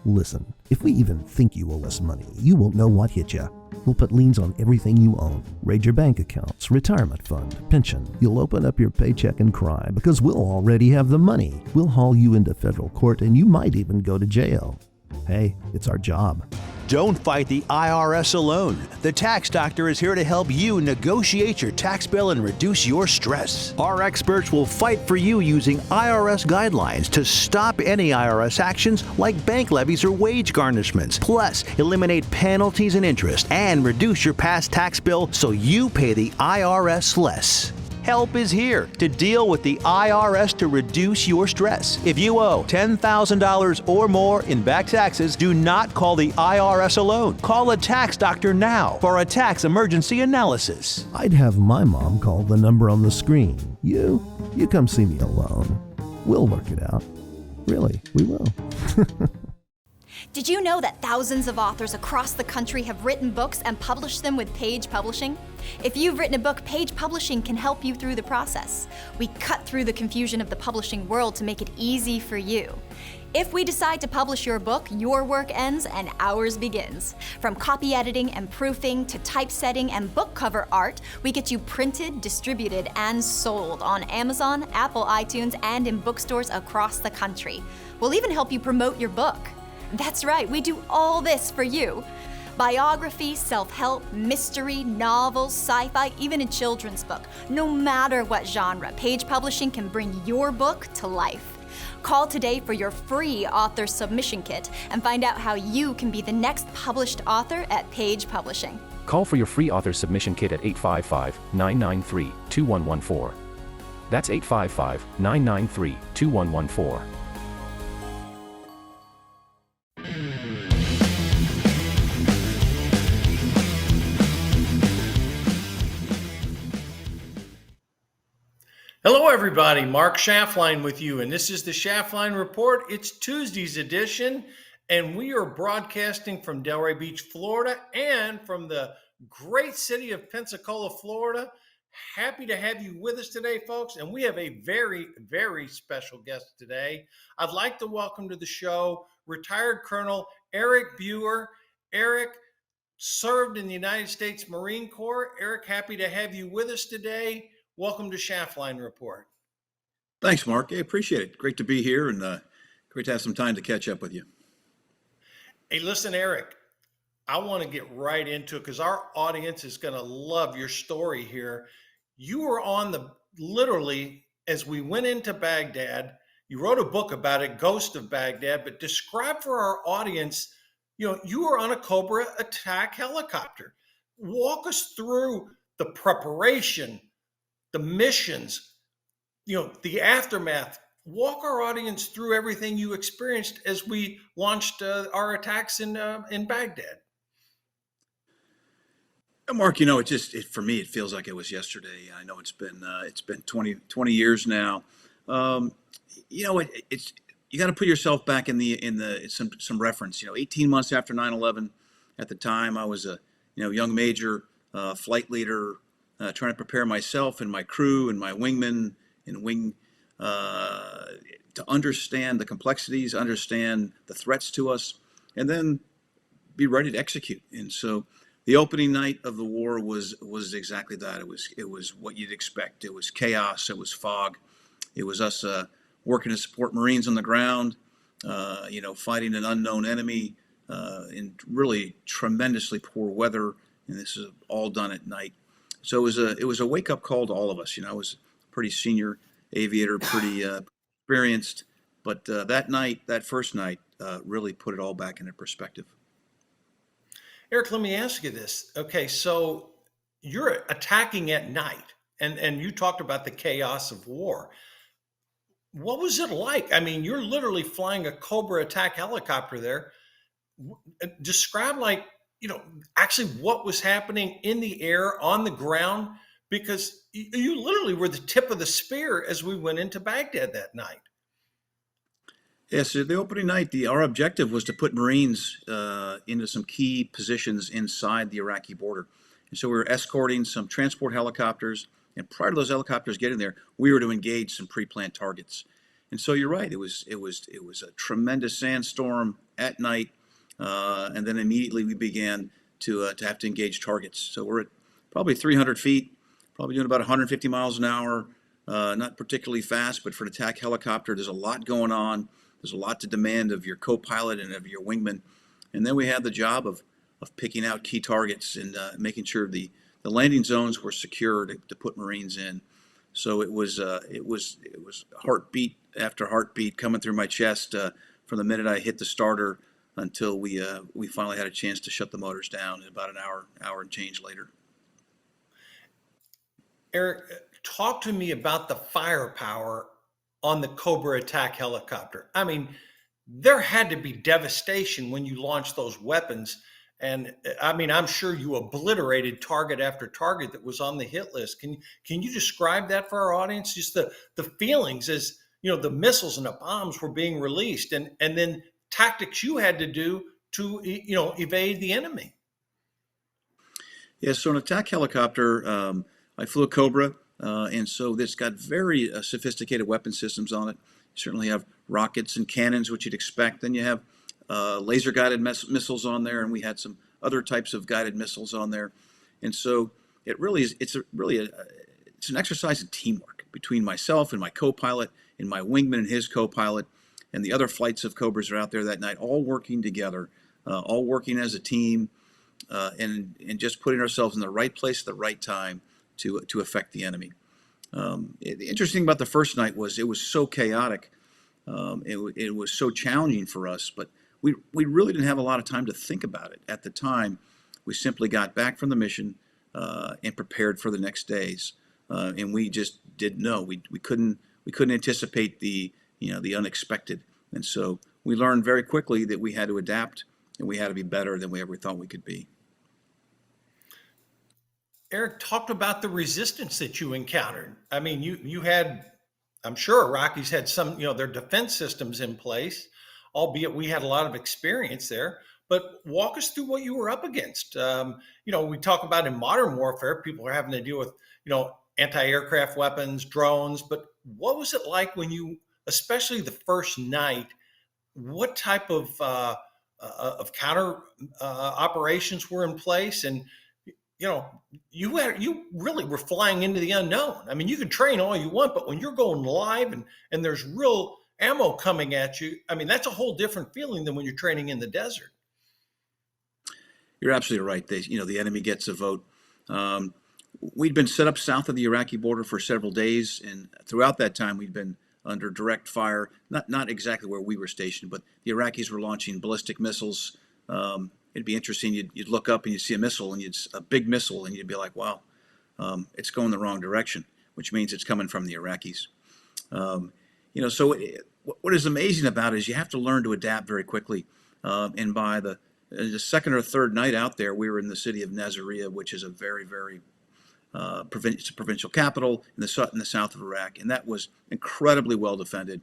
Listen, if we even think you owe us money, you won't know what hit you. We'll put liens on everything you own. Raid your bank accounts, retirement fund, pension. You'll open up your paycheck and cry because we'll already have the money. We'll haul you into federal court and you might even go to jail. Hey, it's our job. Don't fight the IRS alone. The Tax Doctor is here to help you negotiate your tax bill and reduce your stress. Our experts will fight for you using IRS guidelines to stop any IRS actions like bank levies or wage garnishments. Plus, eliminate penalties and interest and reduce your past tax bill so you pay the IRS less. Help is here to deal with the IRS to reduce your stress. If you owe $10,000 or more in back taxes, do not call the IRS alone. Call a tax doctor now for a tax emergency analysis. I'd have my mom call the number on the screen. You come see me alone. We'll work it out. Really, we will. Did you know that thousands of authors across the country have written books and published them with Page Publishing? If you've written a book, Page Publishing can help you through the process. We cut through the confusion of the publishing world to make it easy for you. If we decide to publish your book, your work ends and ours begins. From copy editing and proofing to typesetting and book cover art, we get you printed, distributed, and sold on Amazon, Apple iTunes, and in bookstores across the country. We'll even help you promote your book. That's right, we do all this for you. Biography, self-help, mystery, novels, sci-fi, even a children's book. No matter what genre, Page Publishing can bring your book to life. Call today for your free author submission kit and find out how you can be the next published author at Page Publishing. Call for your free author submission kit at 855-993-2114. That's 855-993-2114. Hello everybody, Mark Schaftlein with you, and this is the Schaftlein Report. It's Tuesday's edition, and we are broadcasting from Delray Beach, Florida, and from the great city of Pensacola, Florida. Happy to have you with us today, folks, and we have a very, very special guest today. I'd like to welcome to the show retired Colonel Eric Buer. Eric served in the United States Marine Corps. Eric, happy to have you with us today. Welcome to Schaftlein Report. Thanks, Mark. I appreciate it. Great to be here and great to have some time to catch up with you. Hey, listen, Eric, I want to get right into it because our audience is going to love your story here. You were on literally, as we went into Baghdad, you wrote a book about it, Ghost of Baghdad, but describe for our audience, you were on a Cobra attack helicopter. Walk us through the preparation, the missions, the aftermath. Walk our audience through everything you experienced as we launched our attacks in Baghdad. Mark, for me, it feels like it was yesterday. I know it's been 20 years now. It's you got to put yourself back in some reference. 18 months after 9/11, at the time I was a young major, flight leader. Trying to prepare myself and my crew and my wingmen and wing to understand the complexities, understand the threats to us, and then be ready to execute. And so the opening night of the war was exactly that. It was what you'd expect. It was chaos. It was fog. It was us working to support Marines on the ground, fighting an unknown enemy in really tremendously poor weather. And this is all done at night. So it was a wake up call to all of us. I was a pretty senior aviator, pretty experienced, but that first night, really put it all back into perspective. Eric, let me ask you this. Okay, so you're attacking at night, and you talked about the chaos of war. What was it like? I mean, you're literally flying a Cobra attack helicopter there. Describe actually what was happening in the air, on the ground, because you literally were the tip of the spear as we went into Baghdad that night. Yes, the opening night, our objective was to put Marines into some key positions inside the Iraqi border. And so we were escorting some transport helicopters, and prior to those helicopters getting there, we were to engage some pre-planned targets. And so you're right. It was a tremendous sandstorm at night, and then immediately we began to have to engage targets. So we're at probably 300 feet, probably doing about 150 miles an hour. Not particularly fast, but for an attack helicopter, there's a lot going on. There's a lot to demand of your co-pilot and of your wingman. And then we had the job of picking out key targets and making sure the landing zones were secure to put Marines in. So it was heartbeat after heartbeat coming through my chest from the minute I hit the starter until we finally had a chance to shut the motors down about an hour and change later. Eric, talk to me about the firepower on the Cobra attack helicopter. I mean, there had to be devastation when you launched those weapons. And I mean, I'm sure you obliterated target after target that was on the hit list. Can you describe that for our audience? Just the feelings as, the missiles and the bombs were being released, and then tactics you had to do to, evade the enemy. Yeah, so an attack helicopter, I flew a Cobra, and so it's got very sophisticated weapon systems on it. You certainly have rockets and cannons, which you'd expect. Then you have laser-guided missiles on there, and we had some other types of guided missiles on there. And so it really is. It's an exercise in teamwork between myself and my co-pilot, and my wingman and his co-pilot, and the other flights of Cobras are out there that night, all working together, all working as a team, and just putting ourselves in the right place at the right time to affect the enemy. The interesting about the first night was it was so chaotic. It was so challenging for us, but we really didn't have a lot of time to think about it at the time. We simply got back from the mission and prepared for the next days, and we just didn't know. We couldn't anticipate the unexpected, and so we learned very quickly that we had to adapt and we had to be better than we ever thought we could be. Eric, talked about the resistance that you encountered. I mean, you had, I'm sure Iraqis had some, their defense systems in place, albeit we had a lot of experience there. But walk us through what you were up against. We talk about in modern warfare, people are having to deal with, anti-aircraft weapons, drones. But what was it like when you, especially the first night, what type of counter operations were in place? And you really were flying into the unknown. I mean, you can train all you want, but when you're going live and there's real ammo coming at you, I mean, that's a whole different feeling than when you're training in the desert. You're absolutely right. The enemy gets a vote. We'd been set up south of the Iraqi border for several days, and throughout that time, we'd been under direct fire. Not exactly where we were stationed, but the Iraqis were launching ballistic missiles. It'd be interesting. You'd look up and you'd see a missile, and it's a big missile, and you'd be like, "Wow, it's going the wrong direction," which means it's coming from the Iraqis. So what is amazing about it is you have to learn to adapt very quickly. And by the second or third night out there, we were in the city of Nasiriyah, which is a very, very it's a provincial capital in the south of Iraq, and that was incredibly well defended.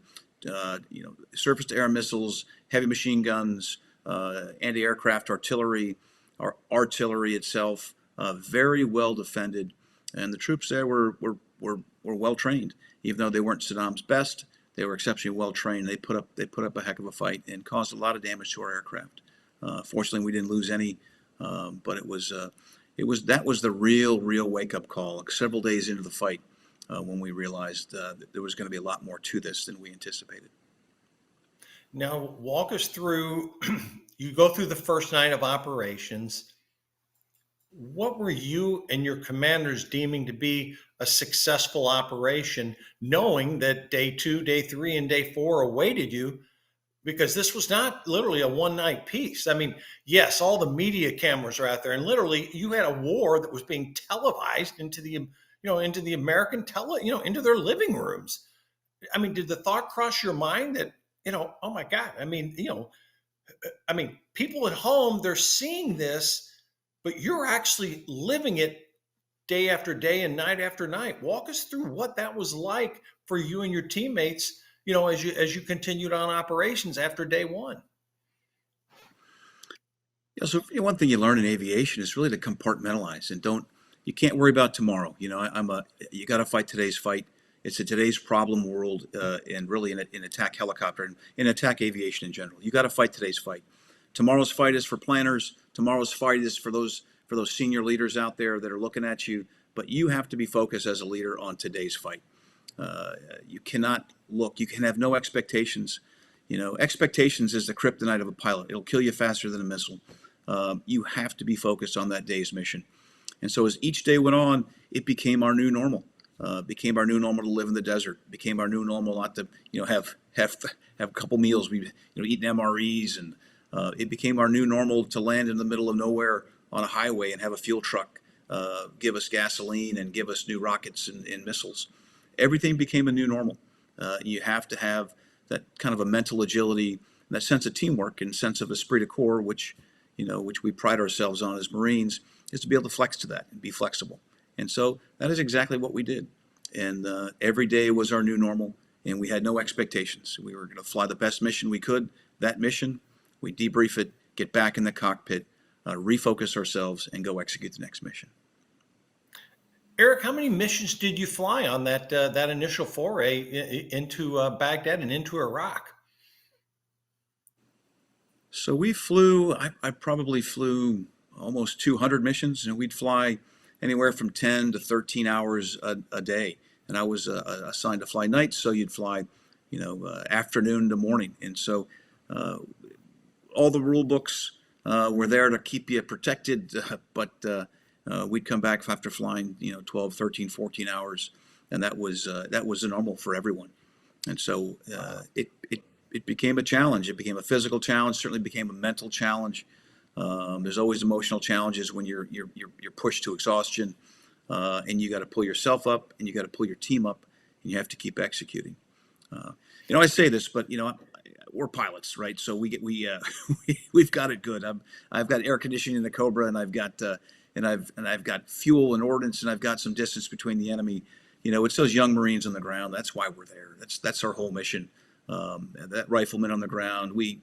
Surface-to-air missiles, heavy machine guns, anti-aircraft artillery, our artillery itself, very well defended, and the troops there were well trained. Even though they weren't Saddam's best, they were exceptionally well trained. They put up a heck of a fight and caused a lot of damage to our aircraft. Fortunately, we didn't lose any, but that was the real wake-up call several days into the fight when we realized that there was going to be a lot more to this than we anticipated. Now, walk us through, you go through the first night of operations. What were you and your commanders deeming to be a successful operation, knowing that day 2, day 3, and day 4 awaited you? Because this was not literally a one-night piece. I mean, yes, all the media cameras are out there, and literally you had a war that was being televised into the American into their living rooms. I mean, did the thought cross your mind that, oh my God, I mean, people at home, they're seeing this, but you're actually living it day after day and night after night. Walk us through what that was like for you and your teammates, as you continued on operations after day 1. Yeah, so one thing you learn in aviation is really to compartmentalize and you can't worry about tomorrow. You got to fight today's fight. It's a today's problem world, and really in attack helicopter and in attack aviation in general. You got to fight today's fight. Tomorrow's fight is for planners. Tomorrow's fight is for those senior leaders out there that are looking at you. But you have to be focused as a leader on today's fight. You cannot look. You can have no expectations. Expectations is the kryptonite of a pilot. It'll kill you faster than a missile. You have to be focused on that day's mission. And so as each day went on, it became our new normal. Became our new normal to live in the desert. Became our new normal not to, have a couple meals. We, eating MREs, and it became our new normal to land in the middle of nowhere on a highway and have a fuel truck give us gasoline and give us new rockets and missiles. Everything became a new normal. You have to have that kind of a mental agility, that sense of teamwork and sense of esprit de corps, which we pride ourselves on as Marines, is to be able to flex to that and be flexible. And so that is exactly what we did. And every day was our new normal, and we had no expectations. We were going to fly the best mission we could. That mission, we debrief it, get back in the cockpit, refocus ourselves, and go execute the next mission. Eric, how many missions did you fly on that initial foray into Baghdad and into Iraq? So we flew, I probably flew almost 200 missions, and we'd fly anywhere from 10 to 13 hours a day. And I was assigned to fly nights, so you'd fly, afternoon to morning. And so all the rule books were there to keep you protected, but we'd come back after flying, 12, 13, 14 hours, and that was the normal for everyone. And so it became a challenge. It became a physical challenge. Certainly became a mental challenge. There's always emotional challenges when you're pushed to exhaustion, and you got to pull yourself up, and you got to pull your team up, and you have to keep executing. I say this, but we're pilots, right? So we've got it good. I've got air conditioning in the Cobra, and I've got fuel and ordnance, and I've got some distance between the enemy. It's those young Marines on the ground. That's why we're there. That's our whole mission. That rifleman on the ground, we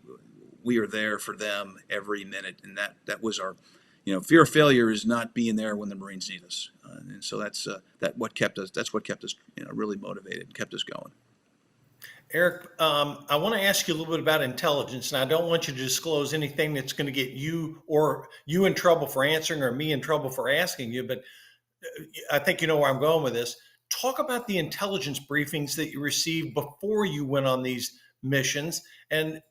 are there for them every minute, and that was our, fear of failure is not being there when the Marines need us, and so that's what kept us really motivated and kept us going. Eric, I want to ask you a little bit about intelligence, and I don't want you to disclose anything that's going to get you in trouble for answering or me in trouble for asking you, but I think you know where I'm going with this. Talk about the intelligence briefings that you received before you went on these missions, and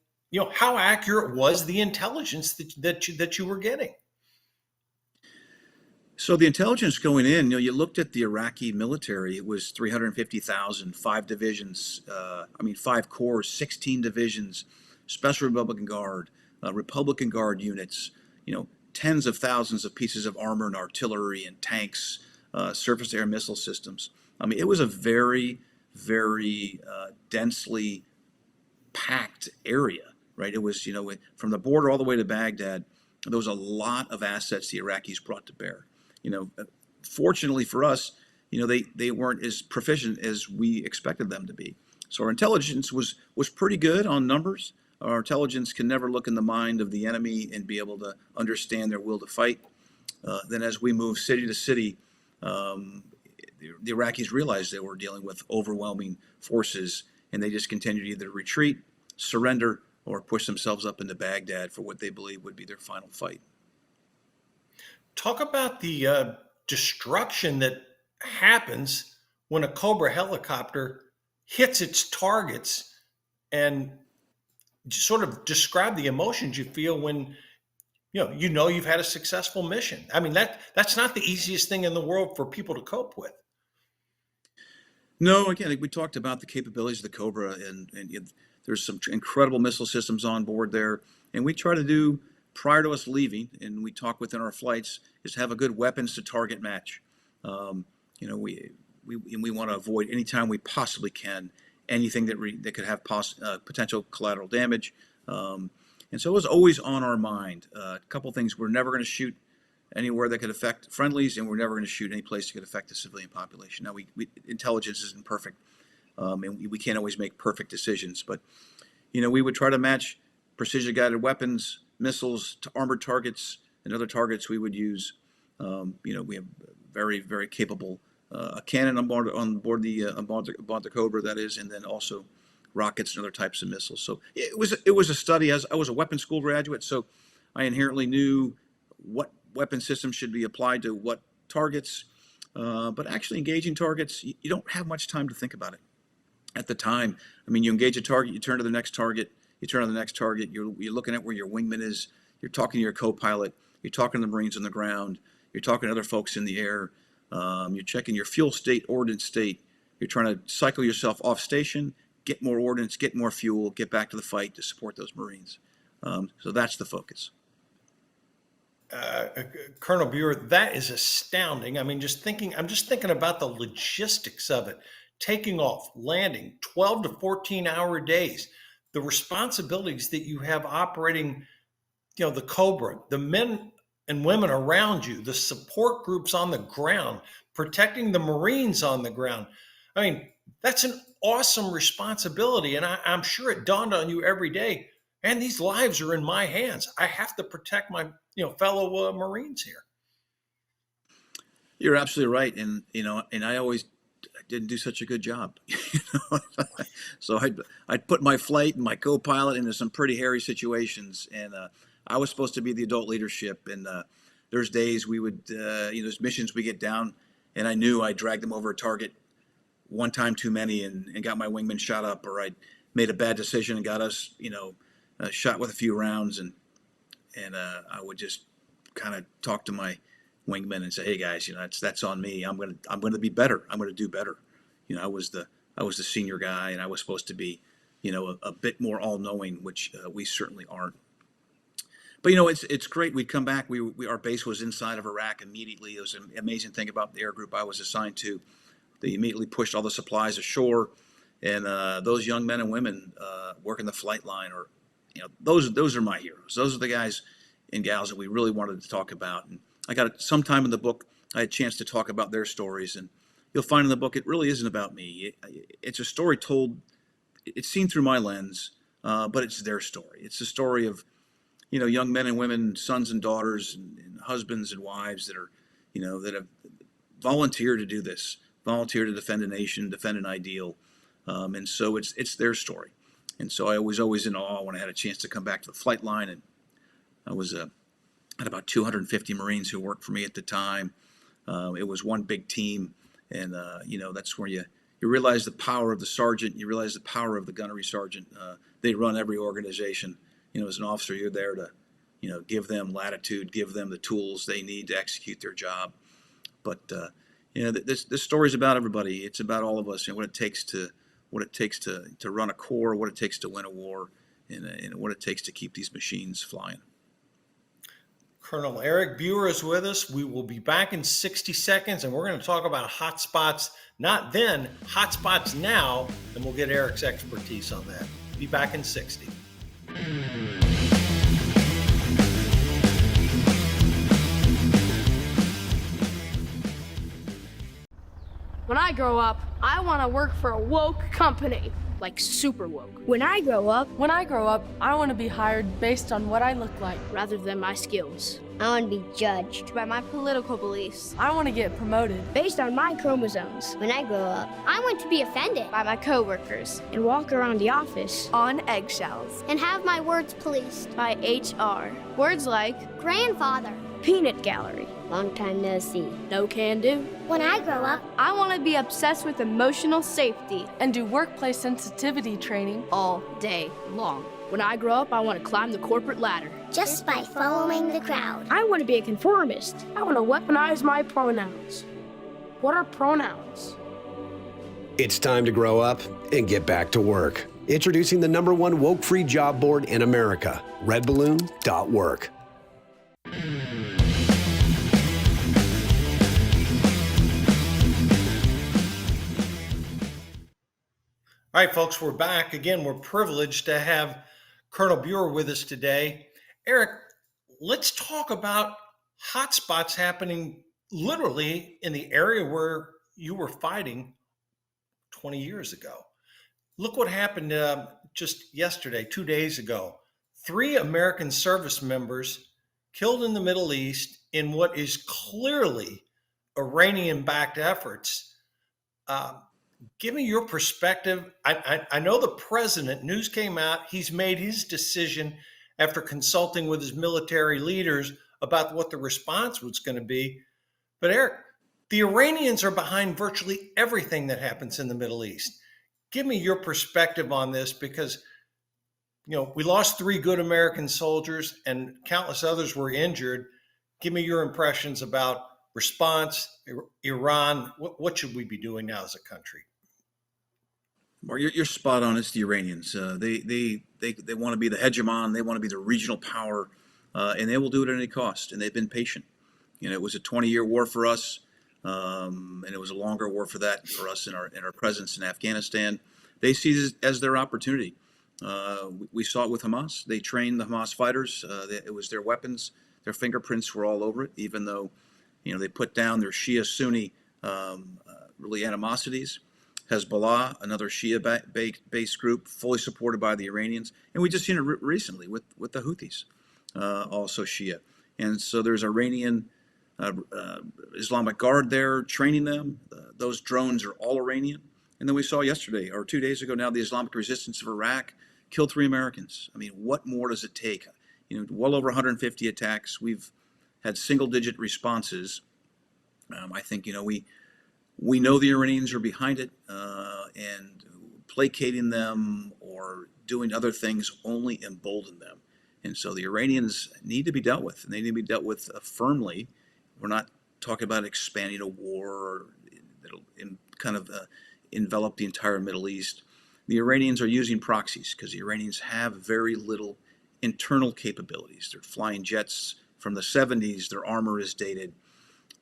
how accurate was the intelligence that you were getting? So the intelligence going in, you looked at the Iraqi military. It was 350,000, 5 divisions, 5 corps, 16 divisions, Special Republican Guard units, tens of thousands of pieces of armor and artillery and tanks, surface air missile systems. It was a very, very densely packed area, right? It was, from the border all the way to Baghdad, there was a lot of assets the Iraqis brought to bear. Fortunately for us, they weren't as proficient as we expected them to be. So our intelligence was pretty good on numbers. Our intelligence can never look in the mind of the enemy and be able to understand their will to fight. Then as we moved city to city, the Iraqis realized they were dealing with overwhelming forces, and they just continued to either retreat, surrender, or push themselves up into Baghdad for what they believed would be their final fight. Talk about the destruction that happens when a Cobra helicopter hits its targets, and sort of describe the emotions you feel when you've had a successful mission. That's not the easiest thing in the world for people to cope with. No, again, we talked about the capabilities of the Cobra, and there's some incredible missile systems on board there, and we try to do, prior to us leaving, and we talk within our flights, is to have a good weapons to target match. We want to avoid anytime we possibly can anything that could have potential collateral damage. And so it was always on our mind. A couple things: we're never going to shoot anywhere that could affect friendlies, and we're never going to shoot any place that could affect the civilian population. Now, intelligence isn't perfect, and we can't always make perfect decisions, but we would try to match precision-guided weapons, missiles to armored targets, and other targets we would use. We have very, very capable a cannon on board the Cobra, that is, and then also rockets and other types of missiles. So it was a study. As I was a weapons school graduate, so I inherently knew what weapon systems should be applied to what targets. But actually engaging targets, you don't have much time to think about it at the time. I mean, you engage a target, you turn to the next target, you turn to the next target, you're looking at where your wingman is, you're talking to your co-pilot, you're talking to the Marines on the ground, you're talking to other folks in the air, you're checking your fuel state, ordnance state, you're trying to cycle yourself off station, get more ordnance, get more fuel, get back to the fight to support those Marines. So that's the focus. Colonel Buer, that is astounding. I mean, I'm just thinking about the logistics of it. Taking off, landing, 12 to 14 hour days, the responsibilities that you have operating, the Cobra, the men and women around you, the support groups on the ground, protecting the Marines on the ground. I mean, that's an awesome responsibility. And I'm sure it dawned on you every day, and these lives are in my hands. I have to protect my fellow Marines here. You're absolutely right. And, and I always didn't do such a good job. So I'd put my flight and my co-pilot into some pretty hairy situations. And I was supposed to be the adult leadership. And there's days we would, there's missions we get down, and I knew I dragged them over a target one time too many and got my wingman shot up, or I made a bad decision and got us, shot with a few rounds. And I would just kind of talk to my wingmen and say, "Hey guys, that's on me. I'm gonna be better. I'm gonna do better." I was the senior guy, and I was supposed to be, a bit more all-knowing, which we certainly aren't. But it's great. We'd come back. Our base was inside of Iraq immediately. It was an amazing thing about the air group I was assigned to. They immediately pushed all the supplies ashore, and those young men and women working the flight line, or those are my heroes. Those are the guys and gals that we really wanted to talk about. And I got sometime in the book, I had a chance to talk about their stories, and you'll find in the book it really isn't about me. It's a story told, it's seen through my lens, but it's their story. It's the story of young men and women, sons and daughters, and husbands and wives that are that have volunteered to do this, volunteered to defend a nation, defend an ideal, and so it's their story. And so I was always in awe when I had a chance to come back to the flight line, and I was had about 250 Marines who worked for me at the time. It was one big team, and that's where you realize the power of the sergeant. You realize the power of the gunnery sergeant. They run every organization. As an officer, you're there to, give them latitude, give them the tools they need to execute their job. But this story is about everybody. It's about all of us, and what it takes to run a corps, what it takes to win a war, and what it takes to keep these machines flying. Colonel Eric Buer is with us. We will be back in 60 seconds, and we're going to talk about hot spots, not then, hot spots now, and we'll get Eric's expertise on that. Be back in 60. When I grow up, I want to work for a woke company, like super woke. When I grow up, I want to be hired based on what I look like, rather than my skills. I want to be judged by my political beliefs. I want to get promoted based on my chromosomes. When I grow up, I want to be offended by my coworkers and walk around the office on eggshells and have my words policed by HR. Words like grandfather, peanut gallery, long time no see, no can do. When I grow up, I want to be obsessed with emotional safety and do workplace sensitivity training all day long. When I grow up, I want to climb the corporate ladder just by following the crowd. I want to be a conformist. I want to weaponize my pronouns. What are pronouns? It's time to grow up and get back to work. Introducing the #1 woke-free job board in America, redballoon.work. All right, folks, we're back. Again, we're privileged to have Colonel Buer with us today. Eric, let's talk about hotspots happening literally in the area where you were fighting 20 years ago. Look what happened just yesterday, 2 days ago. 3 American service members killed in the Middle East in what is clearly Iranian-backed efforts. Give me your perspective. I know the president, news came out, he's made his decision after consulting with his military leaders about what the response was going to be. But Eric, the Iranians are behind virtually everything that happens in the Middle East. Give me your perspective on this, because we lost 3 good American soldiers and countless others were injured. Give me your impressions about response, Iran. What should we be doing now as a country? Well, you're spot on. It's the Iranians. They want to be the hegemon. They want to be the regional power, and they will do it at any cost. And they've been patient. It was a 20-year war for us, and it was a longer war for us in our presence in Afghanistan. They see this as their opportunity. We saw it with Hamas. They trained the Hamas fighters. It was their weapons. Their fingerprints were all over it, even though they put down their Shia-Sunni really animosities. Hezbollah, another Shia-based group, fully supported by the Iranians. And we just seen it recently with the Houthis, also Shia. And so there's Iranian Islamic Guard there training them. Those drones are all Iranian. And then we saw yesterday, or 2 days ago now, the Islamic resistance of Iraq killed 3 Americans. I mean, what more does it take? Well over 150 attacks. We've had single-digit responses. I think, we know the Iranians are behind it, and placating them or doing other things only embolden them. And so the Iranians need to be dealt with, and they need to be dealt with firmly. We're not talking about expanding a war that'll envelop the entire Middle East. The Iranians are using proxies because the Iranians have very little internal capabilities. They're flying jets from the 70s. Their armor is dated.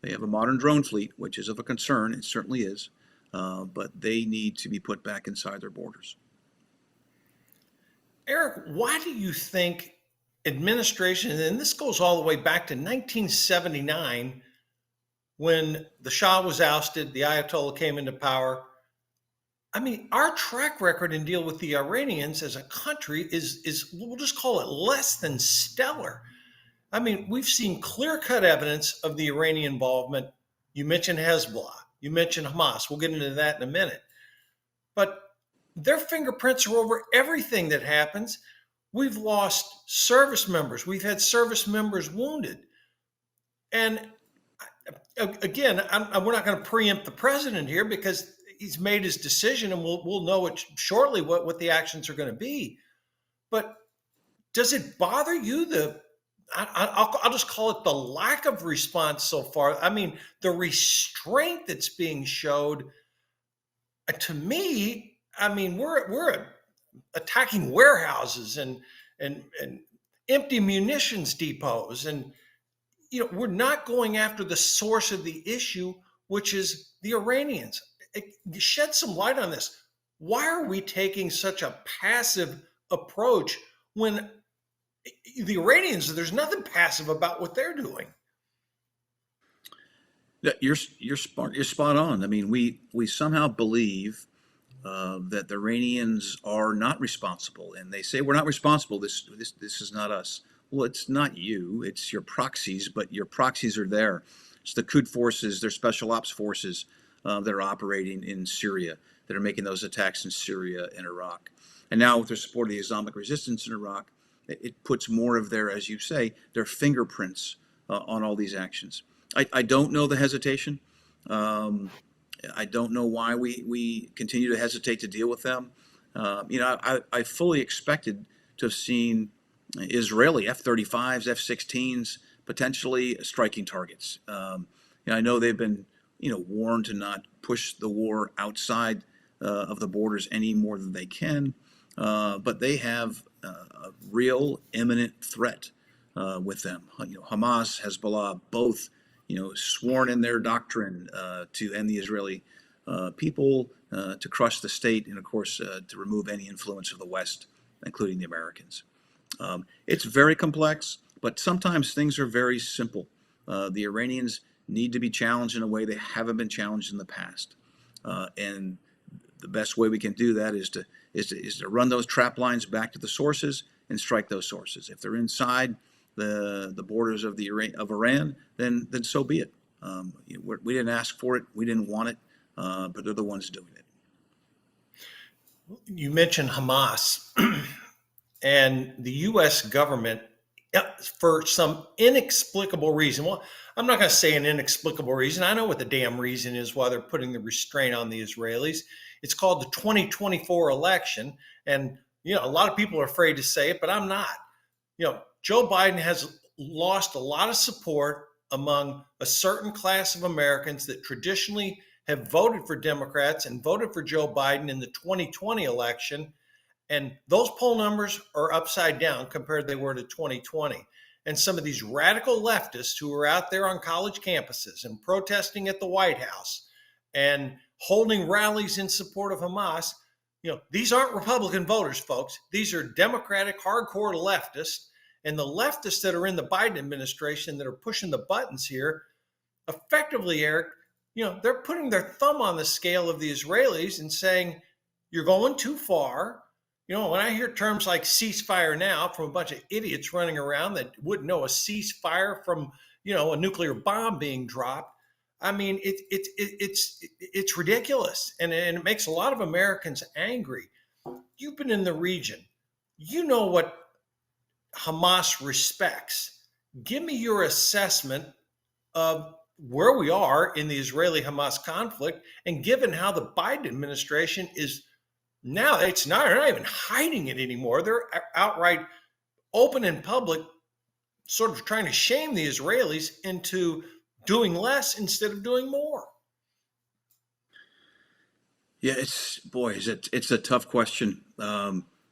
They have a modern drone fleet, which is of a concern. It certainly is. But they need to be put back inside their borders. Eric, why do you think administration, and this goes all the way back to 1979, when the Shah was ousted, the Ayatollah came into power. I mean, our track record in deal with the Iranians as a country is we'll just call it less than stellar. I mean, we've seen clear-cut evidence of the Iranian involvement. You mentioned Hezbollah. You mentioned Hamas. We'll get into that in a minute. But their fingerprints are over everything that happens. We've lost service members. We've had service members wounded. And again, we're not going to preempt the president here because he's made his decision, and we'll know it shortly what the actions are going to be. But does it bother you, I'll just call it the lack of response so far? I mean, the restraint that's being showed, to me, I mean, we're attacking warehouses and empty munitions depots, and we're not going after the source of the issue, which is the Iranians. Shed some light on this. Why are we taking such a passive approach when the Iranians, there's nothing passive about what they're doing? You're spot on. I mean, we somehow believe that the Iranians are not responsible, and they say we're not responsible. This is not us. Well, it's not you. It's your proxies, but your proxies are there. It's the Quds forces, their special ops forces that are operating in Syria, that are making those attacks in Syria and Iraq. And now with their support of the Islamic resistance in Iraq, it puts more of their, as you say, their fingerprints on all these actions. I don't know the hesitation. I don't know why we continue to hesitate to deal with them. I fully expected to have seen Israeli F-35s, F-16s potentially striking targets. I know they've been warned to not push the war outside of the borders any more than they can, but they have a real imminent threat with them. Hamas, Hezbollah, both sworn in their doctrine to end the Israeli people, to crush the state, and of course to remove any influence of the West, including the Americans. It's very complex, but sometimes things are very simple. The Iranians need to be challenged in a way they haven't been challenged in the past, and the best way we can do that is to run those trap lines back to the sources and strike those sources. If they're inside the borders of Iran, then so be it. We didn't ask for it. We didn't want it, but they're the ones doing it. You mentioned Hamas and the U.S. government, for some inexplicable reason. Well, I'm not going to say an inexplicable reason. I know what the damn reason is why they're putting the restraint on the Israelis. It's called the 2024 election. And, a lot of people are afraid to say it, but I'm not. Joe Biden has lost a lot of support among a certain class of Americans that traditionally have voted for Democrats and voted for Joe Biden in the 2020 election. And those poll numbers are upside down compared to they were to 2020. And some of these radical leftists who are out there on college campuses and protesting at the White House and holding rallies in support of Hamas, these aren't Republican voters, folks. These are Democratic hardcore leftists. And the leftists that are in the Biden administration that are pushing the buttons here, effectively, Eric, they're putting their thumb on the scale of the Israelis and saying, you're going too far. When I hear terms like ceasefire now from a bunch of idiots running around that wouldn't know a ceasefire from, a nuclear bomb being dropped, I mean, it's ridiculous. And it makes a lot of Americans angry. You've been in the region. You know what Hamas respects. Give me your assessment of where we are in the Israeli-Hamas conflict, and given how the Biden administration is now, they're not even hiding it anymore. They're outright open in public, sort of trying to shame the Israelis into doing less instead of doing more. Yeah, it's a tough question.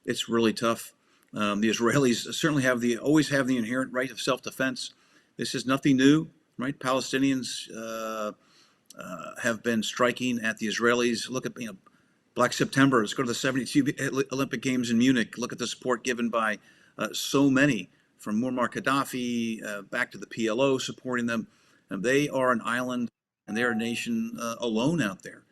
It's really tough. The Israelis certainly always have the inherent right of self-defense. This is nothing new, right? Palestinians have been striking at the Israelis. Look at Black September. Let's go to the '72 Olympic Games in Munich. Look at the support given by so many, from Muammar Gaddafi back to the PLO supporting them. And they are an island, and they are a nation alone out there.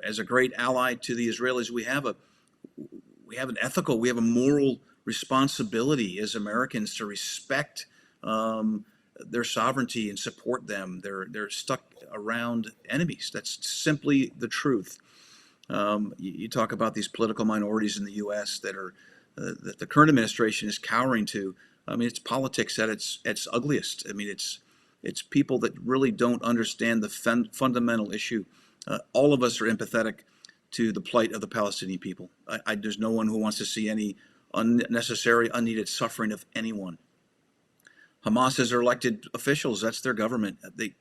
As a great ally to the Israelis, we have an ethical, we have a moral responsibility as Americans to respect their sovereignty and support them. They're stuck around enemies. That's simply the truth. You talk about these political minorities in the U.S. that the current administration is cowering to. I mean, it's politics at its ugliest. I mean, it's people that really don't understand the fundamental issue. All of us are empathetic to the plight of the Palestinian people. There's no one who wants to see any unnecessary, unneeded suffering of anyone. Hamas is their elected officials. That's their government.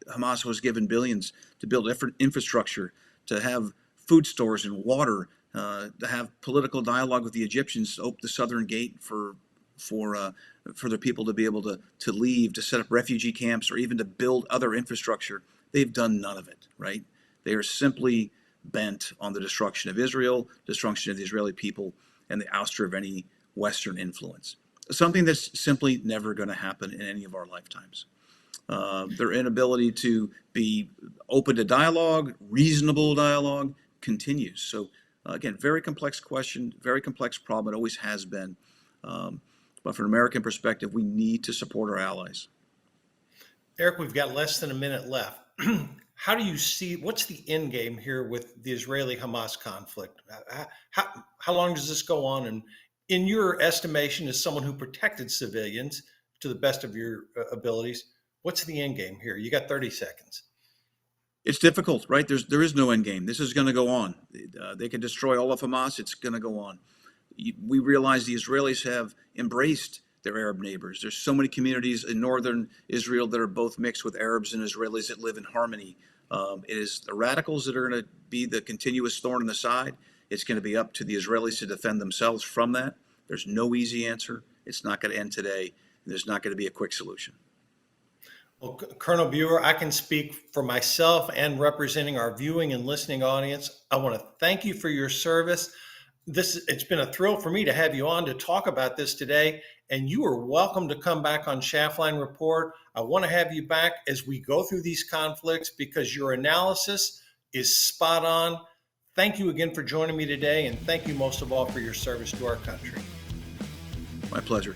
Hamas was given billions to build infrastructure, to have food stores and water, to have political dialogue with the Egyptians, to open the southern gate for their people to be able to leave, to set up refugee camps, or even to build other infrastructure. They've done none of it, right? They are simply bent on the destruction of Israel, destruction of the Israeli people, and the ouster of any Western influence. Something that's simply never going to happen in any of our lifetimes. Their inability to be open to dialogue, reasonable dialogue, continues. So again, very complex question, very complex problem. It always has been. But from an American perspective, we need to support our allies. Eric, we've got less than a minute left. How do you see, what's the end game here with the Israeli-Hamas conflict? How long does this go on? And in your estimation, as someone who protected civilians to the best of your abilities, what's the end game here? You got 30 seconds. It's difficult, right? There is no end game. This is going to go on. They can destroy all of Hamas. It's going to go on. We realize the Israelis have embraced their Arab neighbors. There's so many communities in northern Israel that are both mixed with Arabs and Israelis that live in harmony. It is the radicals that are going to be the continuous thorn in the side. It's going to be up to the Israelis to defend themselves from that. There's no easy answer. It's not going to end today. There's not going to be a quick solution. Well, Colonel Buer, I can speak for myself and representing our viewing and listening audience. I want to thank you for your service. It's been a thrill for me to have you on to talk about this today, and you are welcome to come back on Schaftlein Report. I want to have you back as we go through these conflicts because your analysis is spot on. Thank you again for joining me today, and thank you most of all for your service to our country. My pleasure.